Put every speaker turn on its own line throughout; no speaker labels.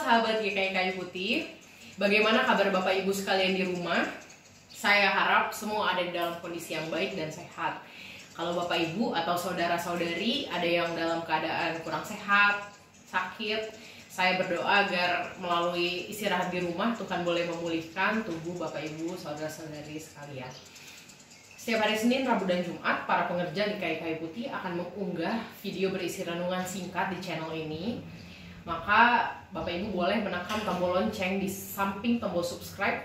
sahabat GKI Kayu Putih, bagaimana kabar Bapak Ibu sekalian di rumah? Saya harap semua ada di dalam kondisi yang baik dan sehat. Kalau Bapak Ibu atau saudara-saudari ada yang dalam keadaan kurang sehat, sakit, saya berdoa agar melalui istirahat di rumah Tuhan boleh memulihkan tubuh Bapak Ibu, saudara-saudari sekalian. Setiap hari Senin, Rabu, dan Jumat, para pengerja GKI Kayu Putih akan mengunggah video berisi renungan singkat di channel ini. Maka Bapak Ibu boleh menekan tombol lonceng di samping tombol subscribe,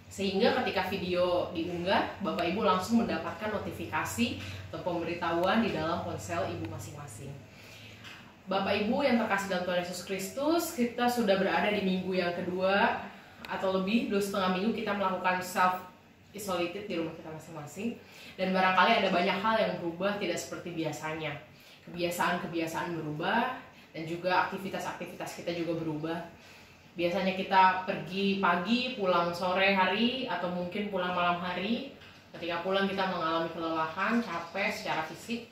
sehingga ketika video diunggah, Bapak Ibu langsung mendapatkan notifikasi atau pemberitahuan di dalam ponsel Ibu masing-masing. Bapak Ibu yang terkasih dalam Tuhan Yesus Kristus, kita sudah berada di minggu yang kedua atau lebih 2,5 minggu kita melakukan self isolated di rumah kita masing-masing, dan barangkali ada banyak hal yang berubah tidak seperti biasanya. Kebiasaan-kebiasaan berubah, dan juga aktivitas-aktivitas kita juga berubah. Biasanya kita pergi pagi, pulang sore hari, atau mungkin pulang malam hari. Ketika pulang kita mengalami kelelahan, capek secara fisik.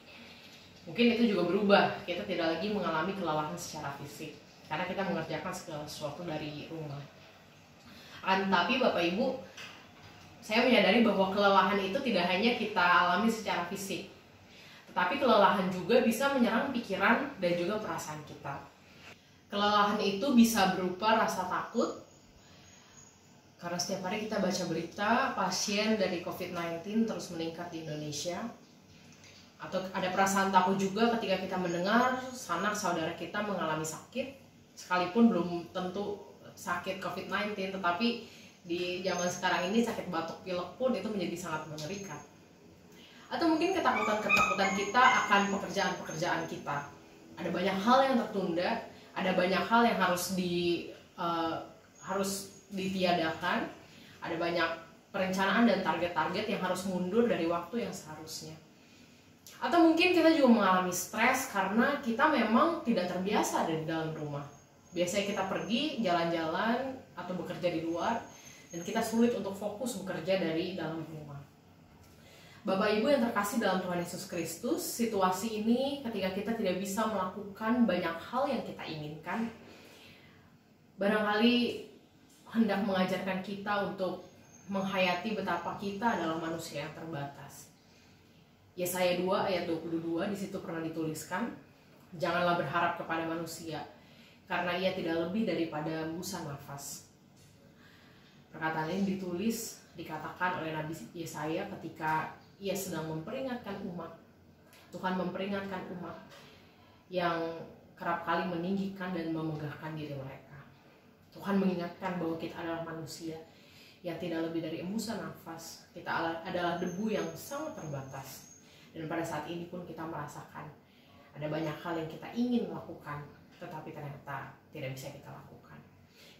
Mungkin itu juga berubah, kita tidak lagi mengalami kelelahan secara fisik karena kita mengerjakan segala sesuatu dari rumah. Tapi Bapak Ibu, saya menyadari bahwa kelelahan itu tidak hanya kita alami secara fisik, tetapi kelelahan juga bisa menyerang pikiran dan juga perasaan kita. Kelelahan itu bisa berupa rasa takut, karena setiap hari kita baca berita pasien dari COVID-19 terus meningkat di Indonesia. Atau ada perasaan takut juga ketika kita mendengar sanak saudara kita mengalami sakit, sekalipun belum tentu sakit COVID-19, tetapi di zaman sekarang ini sakit batuk pilek pun itu menjadi sangat mengerikan. Atau mungkin ketakutan kita akan pekerjaan-pekerjaan kita. Ada banyak hal yang tertunda, ada banyak hal yang harus ditiadakan, ada banyak perencanaan dan target-target yang harus mundur dari waktu yang seharusnya. Atau mungkin kita juga mengalami stres karena kita memang tidak terbiasa ada di dalam rumah. Biasanya kita pergi jalan-jalan atau bekerja di luar, dan kita sulit untuk fokus bekerja dari dalam rumah. Bapak Ibu yang terkasih dalam Tuhan Yesus Kristus, situasi ini ketika kita tidak bisa melakukan banyak hal yang kita inginkan, barangkali hendak mengajarkan kita untuk menghayati betapa kita adalah manusia yang terbatas. Yesaya 2 ayat 22 di situ pernah dituliskan, janganlah berharap kepada manusia, karena ia tidak lebih daripada hembusan nafas. Perkataan ini dikatakan oleh Nabi Yesaya ketika ia sedang memperingatkan umat. Tuhan memperingatkan umat yang kerap kali meninggikan dan memegahkan diri mereka. Tuhan mengingatkan bahwa kita adalah manusia yang tidak lebih dari hembusan nafas. Kita adalah debu yang sangat terbatas. Dan pada saat ini pun kita merasakan ada banyak hal yang kita ingin lakukan, tetapi ternyata tidak bisa kita lakukan.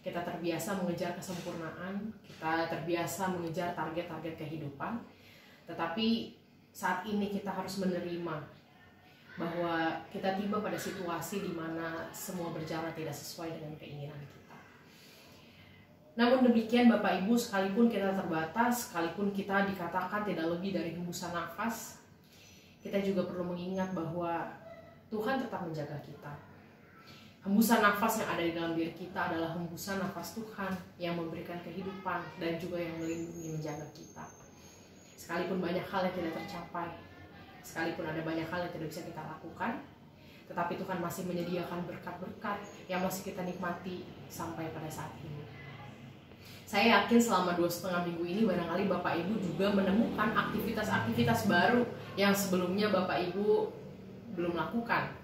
Kita terbiasa mengejar kesempurnaan, kita terbiasa mengejar target-target kehidupan, tetapi saat ini kita harus menerima bahwa kita tiba pada situasi di mana semua berjalan tidak sesuai dengan keinginan kita. Namun demikian Bapak Ibu, sekalipun kita terbatas, sekalipun kita dikatakan tidak lebih dari hembusan nafas, kita juga perlu mengingat bahwa Tuhan tetap menjaga kita. Hembusan nafas yang ada di dalam diri kita adalah hembusan nafas Tuhan yang memberikan kehidupan dan juga yang melindungi menjaga kita. Sekalipun banyak hal yang tidak tercapai, sekalipun ada banyak hal yang tidak bisa kita lakukan, tetapi Tuhan masih menyediakan berkat-berkat yang masih kita nikmati sampai pada saat ini. Saya yakin selama 2,5 minggu ini barangkali Bapak Ibu juga menemukan aktivitas-aktivitas baru yang sebelumnya Bapak Ibu belum lakukan.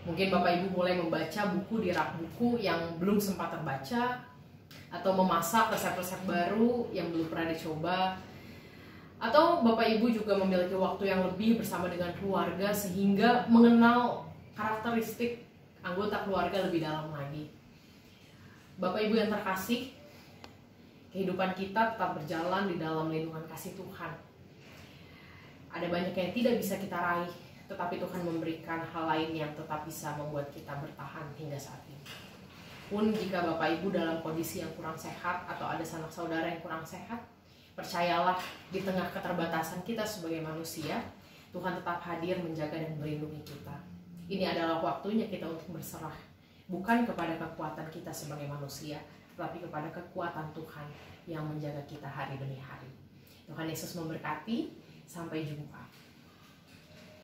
Mungkin Bapak Ibu mulai membaca buku di rak buku yang belum sempat terbaca, atau memasak resep-resep baru yang belum pernah dicoba, atau Bapak Ibu juga memiliki waktu yang lebih bersama dengan keluarga sehingga mengenal karakteristik anggota keluarga lebih dalam lagi. Bapak Ibu yang terkasih, kehidupan kita tetap berjalan di dalam lindungan kasih Tuhan. Ada banyak yang tidak bisa kita raih, tetapi Tuhan memberikan hal lain yang tetap bisa membuat kita bertahan hingga saat ini. Pun jika Bapak Ibu dalam kondisi yang kurang sehat atau ada sanak saudara yang kurang sehat, percayalah di tengah keterbatasan kita sebagai manusia, Tuhan tetap hadir menjaga dan melindungi kita. Ini adalah waktunya kita untuk berserah, bukan kepada kekuatan kita sebagai manusia, tetapi kepada kekuatan Tuhan yang menjaga kita hari demi hari. Tuhan Yesus memberkati, sampai jumpa.